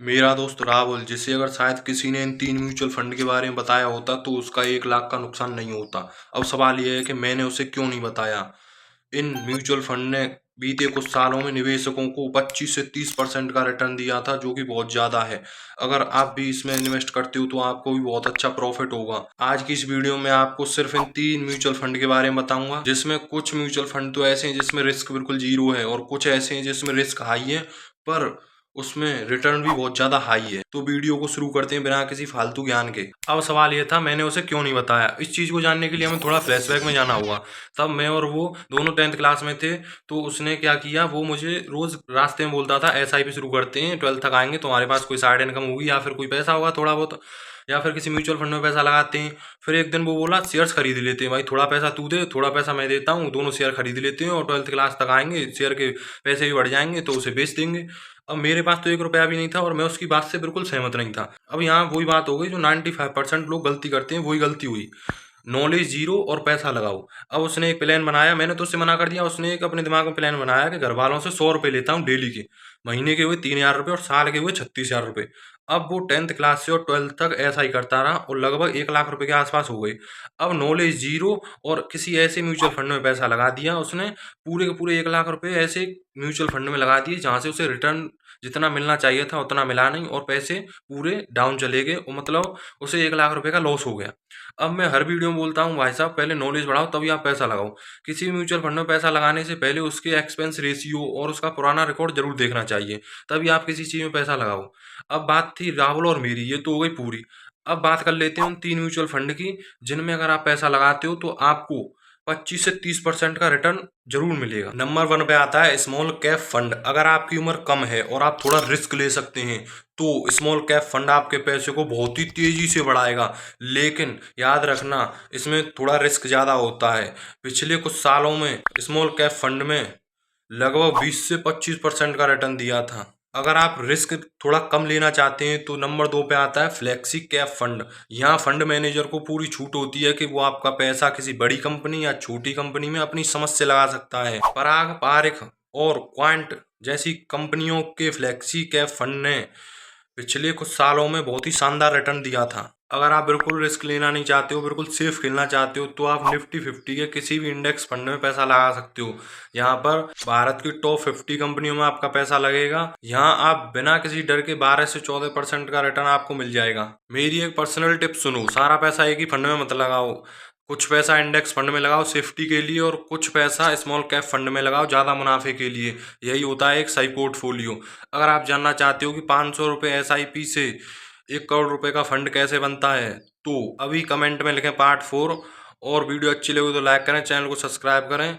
मेरा दोस्त राहुल, जिसे अगर शायद किसी ने इन 3 म्यूचुअल फंड के बारे में बताया होता तो उसका 1 लाख का नुकसान नहीं होता। अब सवाल ये है कि मैंने उसे क्यों नहीं बताया। इन म्यूचुअल फंड ने बीते कुछ सालों में निवेशकों को 25 से 30% का रिटर्न दिया था, जो कि बहुत ज़्यादा है। अगर आप भी इसमें इन्वेस्ट करते हो तो आपको भी बहुत अच्छा प्रॉफिट होगा। आज की इस वीडियो में आपको सिर्फ इन 3 म्यूचुअल फंड के बारे में बताऊंगा, जिसमें कुछ म्यूचुअल फंड तो ऐसे हैं जिसमें रिस्क बिल्कुल जीरो है और कुछ ऐसे हैं जिसमें रिस्क हाई है, पर उसमें रिटर्न भी बहुत ज्यादा हाई है। तो वीडियो को शुरू करते हैं बिना किसी फालतू ज्ञान के। अब सवाल ये था, मैंने उसे क्यों नहीं बताया। इस चीज को जानने के लिए हमें थोड़ा फ्लैशबैक में जाना होगा। तब मैं और वो दोनों 10th क्लास में थे। तो उसने क्या किया, वो मुझे रोज रास्ते में बोलता था SIP शुरू करते हैं, 12th तक आएंगे तो हमारे पास कोई साइड इनकम होगी या फिर कोई पैसा होगा थोड़ा बहुत, या फिर किसी म्यूचुअल फंड में पैसा लगाते हैं। फिर एक दिन वो बोला शेयर्स खरीद लेते हैं, भाई थोड़ा पैसा तू दे थोड़ा पैसा मैं देता हूँ, दोनों शेयर खरीद लेते हैं और 12th क्लास तक आएंगे, शेयर के पैसे भी बढ़ जाएंगे तो उसे बेच देंगे। अब मेरे पास तो 1 रुपया भी नहीं था और मैं उसकी बात से बिल्कुल सहमत नहीं था। अब यहाँ वही बात हो गई जो 95% लोग गलती करते हैं, वही गलती हुई। नॉलेज जीरो और पैसा लगाओ। अब उसने एक प्लान बनाया, मैंने तो उससे मना कर दिया। उसने एक अपने दिमाग में प्लान बनाया कि घर वालों से 100 रुपये लेता हूँ डेली के, महीने के हुए 3,000 रुपये और साल के हुए 36,000 रुपये। अब वो 10th क्लास से और 12th तक ऐसा ही करता रहा और लगभग 1 लाख रुपए के आसपास हो गई। अब नॉलेज जीरो और किसी ऐसे म्यूचुअल फंड में पैसा लगा दिया उसने, पूरे के पूरे 1 लाख रुपए ऐसे म्यूचुअल फंड में लगा दिए जहाँ से उसे रिटर्न जितना मिलना चाहिए था उतना मिला नहीं और पैसे पूरे डाउन चले गए और मतलब उसे 1 लाख रुपए का लॉस हो गया। अब मैं हर वीडियो में बोलता हूँ भाई साहब, पहले नॉलेज बढ़ाओ तभी आप पैसा लगाओ। किसी भी म्यूचुअल फंड में पैसा लगाने से पहले उसके एक्सपेंस रेशियो और उसका पुराना रिकॉर्ड जरूर देखना चाहिए, तभी आप किसी चीज़ में पैसा लगाओ। अब बात थी राहुल और मेरी, ये तो हो गई पूरी। अब बात कर लेते हैं उन 3 म्यूचुअल फंड की जिनमें अगर आप पैसा लगाते हो तो आपको 25 से 30% का रिटर्न जरूर मिलेगा। नंबर 1 पे आता है स्मॉल कैप फंड। अगर आपकी उम्र कम है और आप थोड़ा रिस्क ले सकते हैं तो स्मॉल कैप फंड आपके पैसे को बहुत ही तेजी से बढ़ाएगा, लेकिन याद रखना इसमें थोड़ा रिस्क ज़्यादा होता है। पिछले कुछ सालों में स्मॉल कैप फंड में लगभग 20 से 25% का रिटर्न दिया था। अगर आप रिस्क थोड़ा कम लेना चाहते हैं तो नंबर 2 पे आता है फ्लेक्सी कैप फंड। यहाँ फंड मैनेजर को पूरी छूट होती है कि वो आपका पैसा किसी बड़ी कंपनी या छोटी कंपनी में अपनी समझ से लगा सकता है। पराग पारिख और क्वांट जैसी कंपनियों के फ्लेक्सी कैप फंड ने पिछले कुछ सालों में बहुत ही शानदार रिटर्न दिया था। अगर आप बिल्कुल रिस्क लेना नहीं चाहते हो, बिल्कुल सेफ खेलना चाहते हो, तो आप निफ्टी 50 के किसी भी इंडेक्स फंड में पैसा लगा सकते हो। यहाँ पर भारत की टॉप 50 कंपनियों में आपका पैसा लगेगा। यहाँ आप बिना किसी डर के 12 से 14% का रिटर्न आपको मिल जाएगा। मेरी एक पर्सनल टिप सुनो, सारा पैसा एक ही फंड में मत लगाओ। कुछ पैसा इंडेक्स फंड में लगाओ सेफ्टी के लिए और कुछ पैसा स्मॉल कैप फंड में लगाओ ज़्यादा मुनाफे के लिए। यही होता है एक सही पोर्टफोलियो। अगर आप जानना चाहते हो कि 500 रुपये SIP से 1 करोड़ रुपए का फंड कैसे बनता है तो अभी कमेंट में लिखें पार्ट 4। और वीडियो अच्छी लगी तो लाइक करें, चैनल को सब्सक्राइब करें।